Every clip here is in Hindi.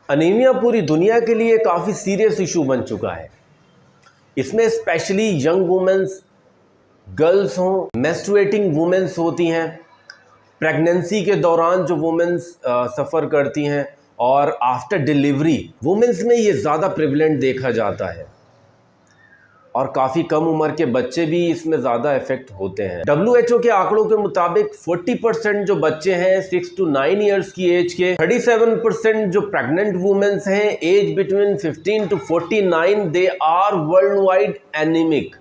अनीमिया पूरी दुनिया के लिए काफ़ी सीरियस इशू बन चुका है। इसमें स्पेशली यंग वुमेन्स, गर्ल्स हों, मेंस्ट्रुएटिंग वुमेन्स होती हैं, प्रेगनेंसी के दौरान जो वुमेन्स सफ़र करती हैं और आफ्टर डिलीवरी वुमेन्स में ये ज़्यादा प्रिवलेंट देखा जाता है और काफ़ी कम उम्र के बच्चे भी इसमें ज़्यादा इफेक्ट होते हैं। WHO के आंकड़ों के मुताबिक 40% जो बच्चे हैं 6 to 9 ईयर्स की एज के, 37% जो प्रेग्नेंट वुमेन्स हैं age between 15 to 49, they are worldwide anaemic.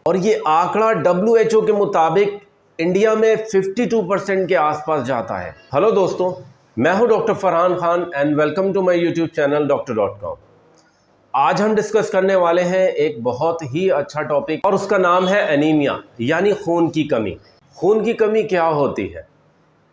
और ये आंकड़ा WHO के मुताबिक इंडिया में 52% के आसपास जाता है। हेलो दोस्तों, मैं हूं doctor Farhan Khan and welcome to my YouTube channel doctor.com। आज हम डिस्कस करने वाले हैं एक बहुत ही अच्छा टॉपिक और उसका नाम है एनीमिया, यानी खून की कमी। खून की कमी क्या होती है,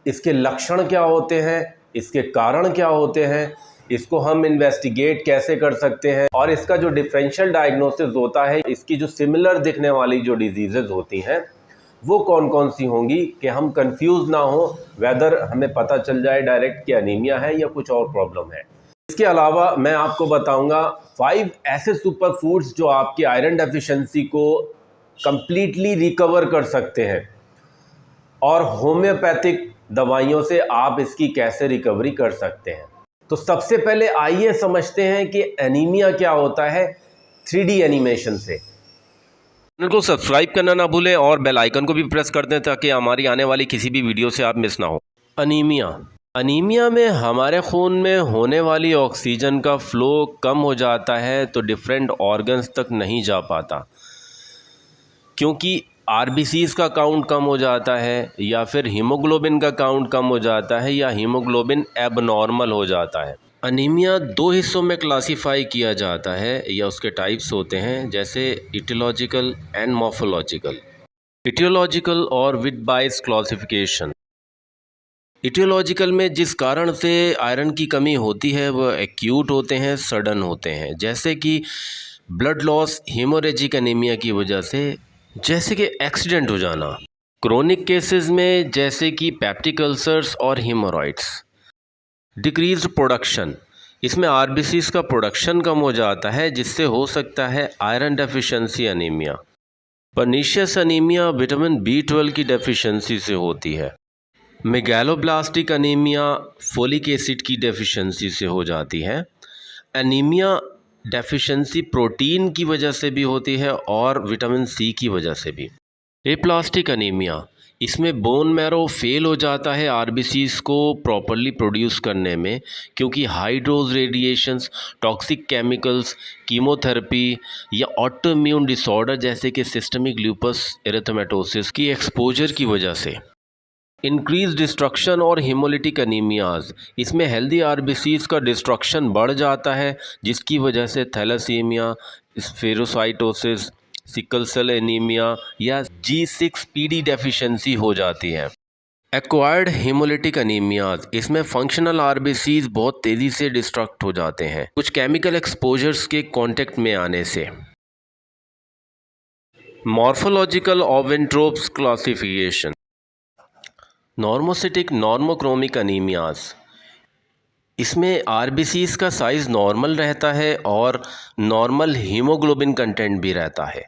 इसके लक्षण क्या होते हैं, इसके कारण क्या होते हैं, इसको हम इन्वेस्टिगेट कैसे कर सकते हैं और इसका जो डिफरेंशियल डायग्नोसिस होता है, इसकी जो सिमिलर दिखने वाली जो डिजीज़ेज होती हैं वो कौन कौन सी होंगी कि हम कंफ्यूज ना हो, वेदर हमें पता चल जाए डायरेक्ट कि एनीमिया है या कुछ और प्रॉब्लम है। इसके अलावा मैं आपको बताऊंगा 5 ऐसे सुपर फूड्स जो आपकी आयरन डेफिशिएंसी को कंप्लीटली रिकवर कर सकते हैं और होम्योपैथिक दवाइयों से आप इसकी कैसे रिकवरी कर सकते हैं। तो सबसे पहले आइए समझते हैं कि एनीमिया क्या होता है 3D एनिमेशन से। चैनल को सब्सक्राइब करना ना भूलें और बेल आइकन को भी प्रेस कर दें ताकि हमारी आने वाली किसी भी वीडियो से आप मिस ना हो। अनीमिया में हमारे खून में होने वाली ऑक्सीजन का फ़्लो कम हो जाता है तो डिफरेंट ऑर्गन्स तक नहीं जा पाता, क्योंकि आरबीसीज़ का काउंट कम हो जाता है या फिर हीमोग्लोबिन का काउंट कम हो जाता है या हीमोग्लोबिन एबनॉर्मल हो जाता है। अनीमिया 2 हिस्सों में क्लासीफाई किया जाता है या उसके टाइप्स होते हैं, जैसे इटियोलॉजिकल एंड मॉर्फोलॉजिकल। इटियोलॉजिकल और विद बाइस क्लासिफिकेशन। इटियोलॉजिकल में जिस कारण से आयरन की कमी होती है वह एक्यूट होते हैं, सडन होते हैं, जैसे कि ब्लड लॉस, हीमोरेजिक एनीमिया की वजह से, जैसे कि एक्सीडेंट हो जाना। क्रोनिक केसेस में जैसे कि पेप्टिक अल्सर्स और हीमोरॉइड्स। डिक्रीज्ड प्रोडक्शन, इसमें आरबीसीज का प्रोडक्शन कम हो जाता है जिससे हो सकता है iron deficiency anaemia. Pernicious anaemia vitamin B12 की डेफिशिएंसी से होती है। मेगैलोब्लास्टिक एनीमिया फोलिक एसिड की डेफिशिएंसी से हो जाती है। एनीमिया डेफिशिएंसी प्रोटीन की वजह से भी होती है और विटामिन C की वजह से भी। एप्लास्टिक एनीमिया, इसमें बोन मैरो फेल हो जाता है आरबीसीज को प्रॉपरली प्रोड्यूस करने में, क्योंकि high dose radiations, toxic chemicals, chemotherapy या ऑटोइम्यून डिसऑर्डर जैसे कि सिस्टमिक लूपस एरिथेमेटोसिस की एक्सपोजर की वजह से। इंक्रीज डिस्ट्रक्शन और हीमोलिटिक एनीमियाज, इसमें हेल्दी आरबीसीज का डिस्ट्रक्शन बढ़ जाता है जिसकी वजह से thalassaemia, spherocytosis, sickle cell anaemia या G6PD डेफिशिएंसी हो जाती है। एक्वायर्ड हीमोलिटिक एनीमियाज, इसमें फंक्शनल आरबीसीज बहुत तेज़ी से डिस्ट्रक्ट हो जाते हैं कुछ केमिकल एक्सपोजर्स के कांटेक्ट में आने से। मॉर्फोलॉजिकल ऑवेंट्रोप्स क्लासिफिकेशन। नॉर्मोसिटिक नॉर्मोक्रोमिक एनीमियाज, इसमें आरबीसीज का साइज़ नॉर्मल रहता है और नॉर्मल हीमोग्लोबिन कंटेंट भी रहता है।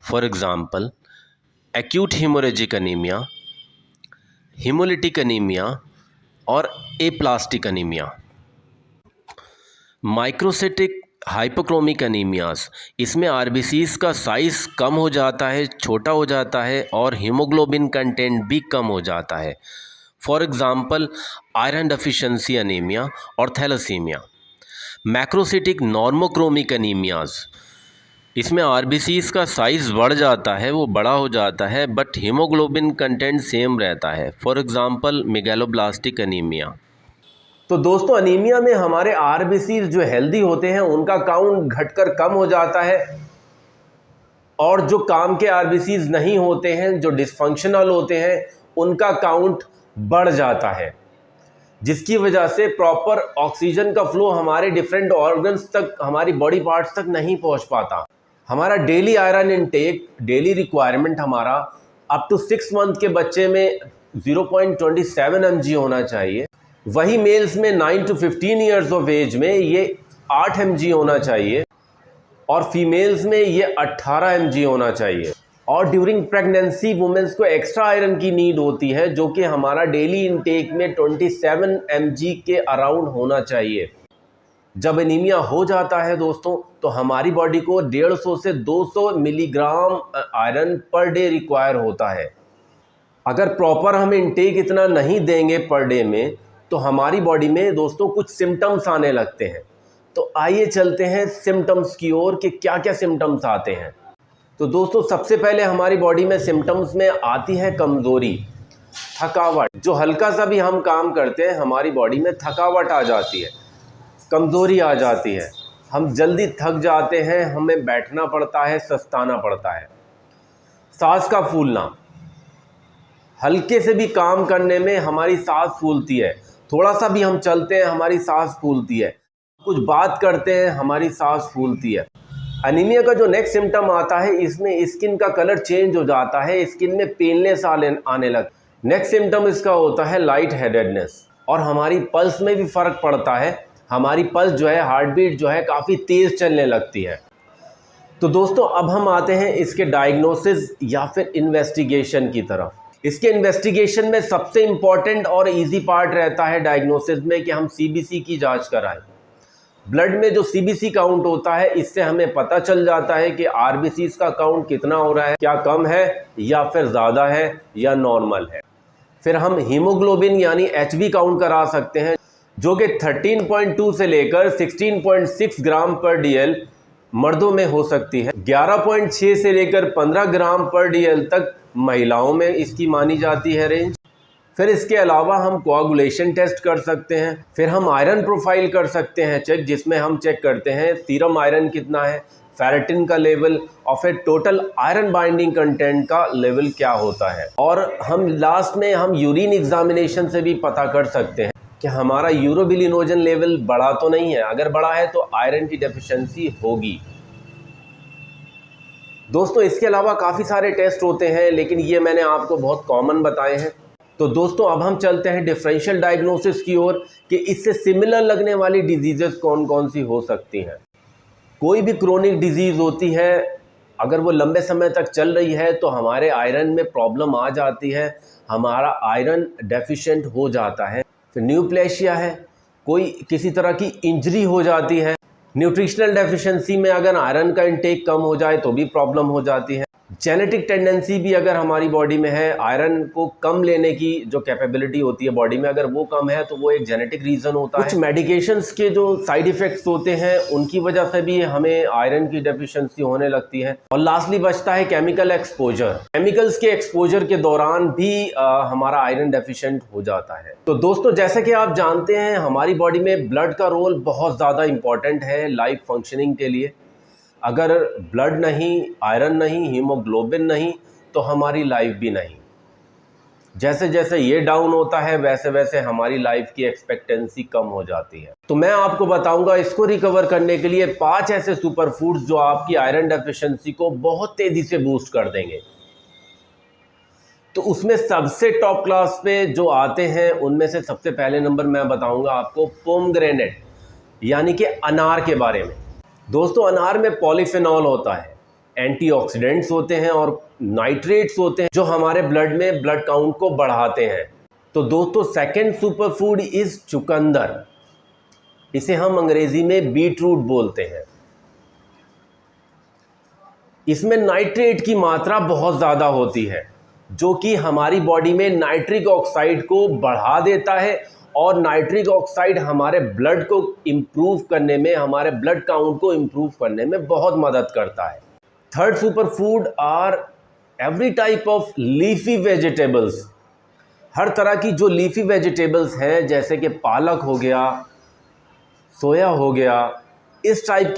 For example acute haemorrhagic anaemia, haemolytic anaemia और aplastic anaemia. Microcytic hypochromic anaemias, इसमें आरबीसीज का साइज़ कम हो जाता है, छोटा हो जाता है और हीमोग्लोबिन कंटेंट भी कम हो जाता है। For example iron deficiency anaemia और थैलेसीमिया। मैक्रोसिटिक नॉर्मोक्रोमिक एनीमियाज, इसमें आरबीसीज का साइज़ बढ़ जाता है, वो बड़ा हो जाता है, बट हीमोग्लोबिन कंटेंट सेम रहता है। For example megaloblastic anaemia. तो दोस्तों, अनीमिया में हमारे आरबीसीज जो हेल्दी होते हैं उनका काउंट घटकर कम हो जाता है और जो काम के आरबीसीज नहीं होते हैं, जो डिसफंक्शनल होते हैं, उनका काउंट बढ़ जाता है, जिसकी वजह से प्रॉपर ऑक्सीजन का फ्लो हमारे डिफरेंट ऑर्गन्स तक, हमारी बॉडी पार्ट्स तक नहीं पहुंच पाता। हमारा daily iron intake, daily requirement हमारा अप टू 6 मंथ के बच्चे में 0.27 mg होना चाहिए वही मेल्स में 9 to 15 ईयर्स ऑफ एज में ये 8 mg होना चाहिए और फीमेल्स में ये 18 mg होना चाहिए। और ड्यूरिंग प्रेगनेंसी वुमेन्स को एक्स्ट्रा आयरन की नीड होती है, जो कि हमारा डेली इनटेक में 27 mg के अराउंड होना चाहिए। जब एनीमिया हो जाता है दोस्तों, तो हमारी बॉडी को 150 से 200 milligram iron per day require होता है। अगर प्रॉपर हम इनटेक इतना नहीं देंगे पर डे में, तो हमारी बॉडी में दोस्तों कुछ सिम्टम्स आने लगते हैं। तो आइए चलते हैं सिम्टम्स की ओर कि क्या क्या सिम्टम्स आते हैं। तो दोस्तों सबसे पहले हमारी बॉडी में सिम्टम्स में आती है कमज़ोरी, थकावट। जो हल्का सा भी हम काम करते हैं हमारी बॉडी में थकावट आ जाती है, कमज़ोरी आ जाती है, हम जल्दी थक जाते हैं, हमें बैठना पड़ता है, सस्ताना पड़ता है। सांस का फूलना, हल्के से भी काम करने में हमारी सांस फूलती है, थोड़ा सा भी हम चलते हैं हमारी सांस फूलती है, कुछ बात करते हैं हमारी सांस फूलती है। एनीमिया का जो नेक्स्ट सिम्टम आता है, इसमें स्किन का कलर चेंज हो जाता है, स्किन में पेलनेस आने लगता। नेक्स्ट सिम्टम इसका होता है लाइट हेडेडनेस, और हमारी पल्स में भी फ़र्क पड़ता है। हमारी पल्स जो है, हार्ट बीट जो है काफ़ी तेज़ चलने लगती है। तो दोस्तों अब हम आते हैं इसके डायग्नोसिस या फिर इन्वेस्टिगेशन की तरफ। इसके इन्वेस्टिगेशन में सबसे इम्पॉर्टेंट और इजी पार्ट रहता है डायग्नोसिस में कि हम सीबीसी की जांच कराएं। ब्लड में जो सीबीसी काउंट होता है, इससे हमें पता चल जाता है कि आरबीसीज का काउंट कितना हो रहा है, क्या कम है या फिर ज़्यादा है या नॉर्मल है। फिर हम हीमोग्लोबिन यानी एचबी काउंट करा सकते हैं, जो कि 13.2 से लेकर 16.6 ग्राम पर डीएल मर्दों में हो सकती है, 11.6 से लेकर 15 ग्राम पर डीएल तक महिलाओं में इसकी मानी जाती है रेंज। फिर इसके अलावा हम कोआगुलेशन टेस्ट कर सकते हैं। फिर हम आयरन प्रोफाइल कर सकते हैं चेक, जिसमें हम चेक करते हैं सीरम आयरन कितना है, फेरेटिन का लेवल, और फिर टोटल आयरन बाइंडिंग कंटेंट का लेवल क्या होता है। और हम लास्ट में हम यूरिन एग्जामिनेशन से भी पता कर सकते हैं कि हमारा यूरोबिलिनोजन लेवल बढ़ा तो नहीं है। अगर बढ़ा है तो आयरन की डेफिशिएंसी होगी। दोस्तों इसके अलावा काफ़ी सारे टेस्ट होते हैं, लेकिन ये मैंने आपको बहुत कॉमन बताए हैं। तो दोस्तों अब हम चलते हैं डिफरेंशियल डायग्नोसिस की ओर कि इससे सिमिलर लगने वाली डिजीज़ेस कौन कौन सी हो सकती हैं। कोई भी क्रोनिक डिजीज़ होती है, अगर वो लंबे समय तक चल रही है तो हमारे आयरन में प्रॉब्लम आ जाती है, हमारा आयरन डेफिशिएंट हो जाता है। फिर न्यूप्लेशिया है, कोई किसी तरह की इंजरी हो जाती है। न्यूट्रिशनल डेफिशिएंसी में अगर आयरन का इंटेक कम हो जाए तो भी प्रॉब्लम हो जाती है। जेनेटिक टेंडेंसी भी अगर हमारी बॉडी में है, आयरन को कम लेने की जो कैपेबिलिटी होती है बॉडी में, अगर वो कम है तो वो एक जेनेटिक रीज़न होता है। कुछ मेडिकेशंस के जो साइड इफ़ेक्ट्स होते हैं उनकी वजह से भी हमें आयरन की डेफिशिएंसी होने लगती है। और लास्टली बचता है केमिकल एक्सपोजर। केमिकल्स के एक्सपोजर के दौरान भी हमारा आयरन डेफिशिएंट हो जाता है। तो दोस्तों जैसे कि आप जानते हैं, हमारी बॉडी में ब्लड का रोल बहुत ज़्यादा इंपॉर्टेंट है लाइफ फंक्शनिंग के लिए। अगर ब्लड नहीं, आयरन नहीं, हीमोग्लोबिन नहीं, तो हमारी लाइफ भी नहीं। जैसे जैसे ये डाउन होता है वैसे वैसे हमारी लाइफ की एक्सपेक्टेंसी कम हो जाती है। तो मैं आपको बताऊंगा इसको रिकवर करने के लिए 5 ऐसे सुपर फूड्स जो आपकी आयरन डेफिशिएंसी को बहुत तेज़ी से बूस्ट कर देंगे। तो उसमें सबसे टॉप क्लास पे जो आते हैं उनमें से सबसे पहले नंबर मैं बताऊंगा आपको पोमग्रेनेट यानी कि अनार के बारे में। दोस्तों अनार में पॉलीफेनॉल होता है, एंटीऑक्सीडेंट्स होते हैं और नाइट्रेट्स होते हैं जो हमारे ब्लड में ब्लड काउंट को बढ़ाते हैं। तो दोस्तों सेकंड सुपर फूड इज चुकंदर, इसे हम अंग्रेजी में बीटरूट बोलते हैं। इसमें नाइट्रेट की मात्रा बहुत ज़्यादा होती है जो कि हमारी बॉडी में नाइट्रिक ऑक्साइड को बढ़ा देता है, और नाइट्रिक ऑक्साइड हमारे ब्लड को इम्प्रूव करने में, हमारे ब्लड काउंट को इम्प्रूव करने में बहुत मदद करता है। Third super food are every type of leafy vegetables. हर तरह की जो लीफी वेजिटेबल्स हैं, जैसे कि पालक हो गया, सोया हो गया, इस टाइप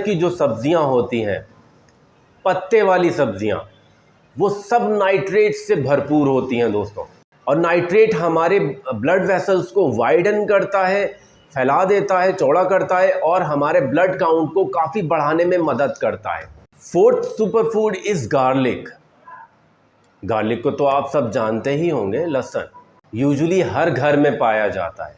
की जो सब्जियां होती हैं, पत्ते वाली सब्जियां, वो सब नाइट्रेट से भरपूर होती हैं दोस्तों। और नाइट्रेट हमारे ब्लड वेसल्स को वाइडन करता है, फैला देता है, चौड़ा करता है, और हमारे ब्लड काउंट को काफ़ी बढ़ाने में मदद करता है। Fourth super food is garlic. Garlic को तो आप सब जानते ही होंगे, लहसुन। यूजुअली हर घर में पाया जाता है।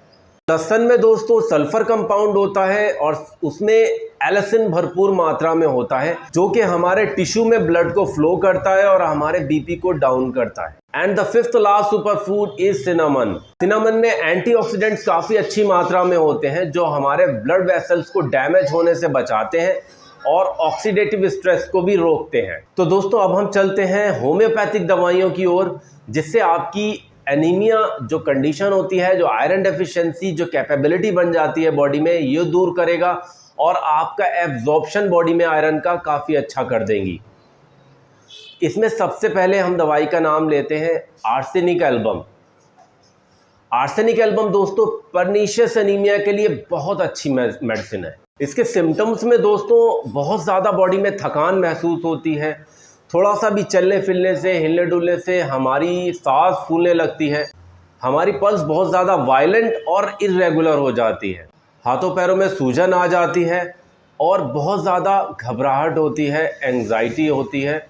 लहसुन में दोस्तों सल्फर कंपाउंड होता है और उसमें एलिसिन भरपूर मात्रा में होता है, जो कि हमारे टिश्यू में ब्लड को फ्लो करता है और हमारे बीपी को डाउन करता है। And the fifth last super food is cinnamon. Cinnamon में एंटीऑक्सीडेंट्स काफ़ी अच्छी मात्रा में होते हैं, जो हमारे ब्लड वेसल्स को डैमेज होने से बचाते हैं और ऑक्सीडेटिव स्ट्रेस को भी रोकते हैं। तो दोस्तों अब हम चलते हैं होम्योपैथिक दवाइयों की ओर, जिससे आपकी एनीमिया जो कंडीशन होती है, जो आयरन डेफिशिएंसी, जो कैपेबिलिटी बन जाती है बॉडी में, ये दूर करेगा और आपका एब्जॉर्प्शन बॉडी में आयरन का काफ़ी अच्छा कर देंगी। इसमें सबसे पहले हम दवाई का नाम लेते हैं आर्सेनिक एल्बम। आर्सेनिक एल्बम दोस्तों परनीशियस एनीमिया के लिए बहुत अच्छी मेडिसिन है। इसके सिम्टम्स में दोस्तों बहुत ज़्यादा बॉडी में थकान महसूस होती है, थोड़ा सा भी चलने फिरने से, हिलने डुलने से हमारी सांस फूलने लगती है, हमारी पल्स बहुत ज़्यादा वायलेंट और इर्रेगुलर हो जाती है, हाथों पैरों में सूजन आ जाती है और बहुत ज़्यादा घबराहट होती है, एंग्जाइटी होती है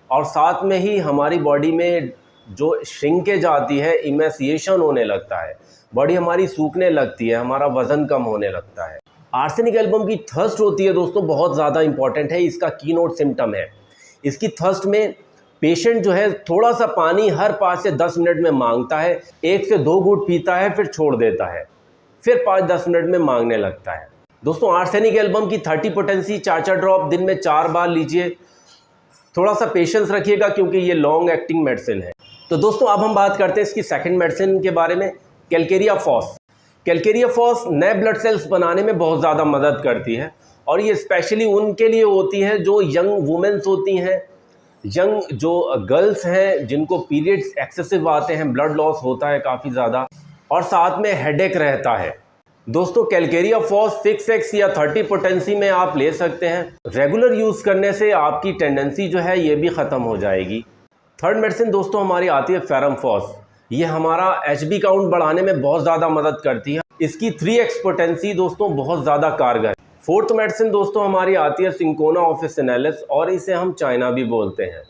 और साथ में ही हमारी बॉडी में जो श्रिंकेज आती है, इमेसिएशन होने लगता है, बॉडी हमारी सूखने लगती है, हमारा वज़न कम होने लगता है। आर्सेनिक एल्बम की थर्स्ट होती है दोस्तों बहुत ज़्यादा इंपॉर्टेंट है, इसका कीनोट सिम्टम है। इसकी थर्स्ट में पेशेंट जो है थोड़ा सा पानी हर 5 से 10 मिनट में मांगता है, 1 से 2 घूंट पीता है, फिर छोड़ देता है, फिर 5-10 मिनट में मांगने लगता है। दोस्तों आर्सेनिक एल्बम की 30 पोटेंसी 4 ड्रॉप दिन में 4 बार लीजिए। थोड़ा सा पेशेंस रखिएगा क्योंकि ये लॉन्ग एक्टिंग मेडिसिन है। तो दोस्तों अब हम बात करते हैं इसकी सेकंड मेडिसिन के बारे में, कैलकेरिया फॉस। कैलकेरिया फॉस नए ब्लड सेल्स बनाने में बहुत ज़्यादा मदद करती है और ये स्पेशली उनके लिए होती है जो यंग वुमेन्स होती हैं, यंग जो गर्ल्स हैं जिनको पीरियड्स एक्सेसिव आते हैं, ब्लड लॉस होता है काफ़ी ज़्यादा और साथ में हेडेक रहता है। दोस्तों कैलकेरिया फॉस 6x या 30 पोटेंसी में आप ले सकते हैं। रेगुलर यूज़ करने से आपकी टेंडेंसी जो है ये भी ख़त्म हो जाएगी। थर्ड मेडिसिन दोस्तों हमारी आती है फेरम फॉस। ये हमारा HB काउंट बढ़ाने में बहुत ज़्यादा मदद करती है। इसकी 3x पोटेंसी दोस्तों बहुत ज़्यादा कारगर है। फोर्थ मेडिसिन दोस्तों हमारी आती है सिंकोना ऑफिसिनालिस और इसे हम चाइना भी बोलते हैं।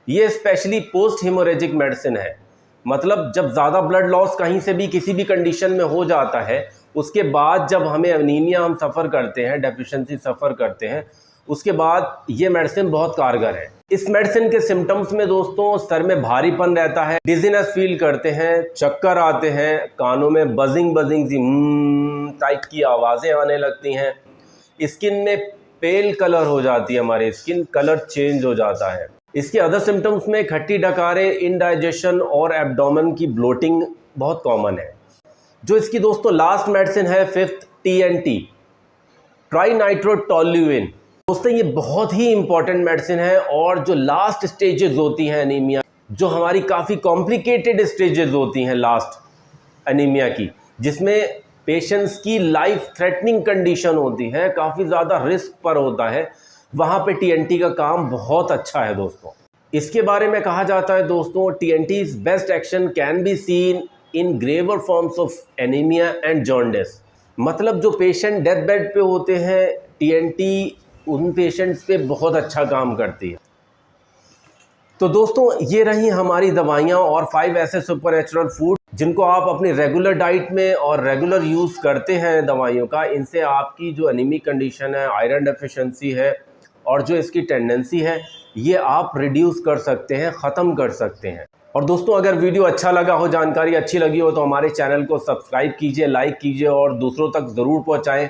ये स्पेशली पोस्ट हिमोरेजिक मेडिसिन है, मतलब जब ज़्यादा ब्लड लॉस कहीं से भी किसी भी कंडीशन में हो जाता है, उसके बाद जब हमें एनीमिया हम सफ़र करते हैं, डेफिशिएंसी सफ़र करते हैं, उसके बाद ये मेडिसिन बहुत कारगर है। इस मेडिसिन के सिम्टम्स में दोस्तों सर में भारीपन रहता है, डिजीनेस फील करते हैं, चक्कर आते हैं, कानों में बजिंग सी टाइप की आवाज़ें आने लगती हैं, स्किन में पेल कलर हो जाती है, हमारी स्किन कलर चेंज हो जाता है। इसके अदर सिम्टम्स में खट्टी डकारे, इंडाइजेशन और एब्डोमेन की ब्लोटिंग बहुत कॉमन है। जो इसकी दोस्तों लास्ट मेडिसिन है फिफ्थ TNT, ट्राइनाइट्रोटोल्यूइन। दोस्तों ये बहुत ही इंपॉर्टेंट मेडिसिन है और जो लास्ट स्टेजेस होती हैं एनीमिया, जो हमारी काफ़ी कॉम्प्लिकेटेड स्टेजेस होती हैं लास्ट एनीमिया की, जिसमें पेशेंट्स की लाइफ थ्रेटनिंग कंडीशन होती है, काफ़ी ज़्यादा रिस्क पर होता है, वहाँ पे TNT का काम बहुत अच्छा है दोस्तों। इसके बारे में कहा जाता है दोस्तों TNT's best action can be seen in graver forms of anaemia and jaundice. मतलब जो पेशेंट डेथ बेड पे होते हैं, TNT उन पेशेंट्स पे बहुत अच्छा काम करती है। तो दोस्तों ये रही हमारी दवाइयाँ और 5 ऐसे सुपरनैचुरल फूड जिनको आप अपनी रेगुलर डाइट में और रेगुलर यूज़ करते हैं दवाइयों का। इनसे आपकी जो एनीमिक कंडीशन है, आयरन डेफिशिएंसी है और जो इसकी टेंडेंसी है, ये आप रिड्यूस कर सकते हैं, ख़त्म कर सकते हैं। और दोस्तों अगर वीडियो अच्छा लगा हो, जानकारी अच्छी लगी हो, तो हमारे चैनल को सब्सक्राइब कीजिए, लाइक कीजिए और दूसरों तक ज़रूर पहुँचाएँ।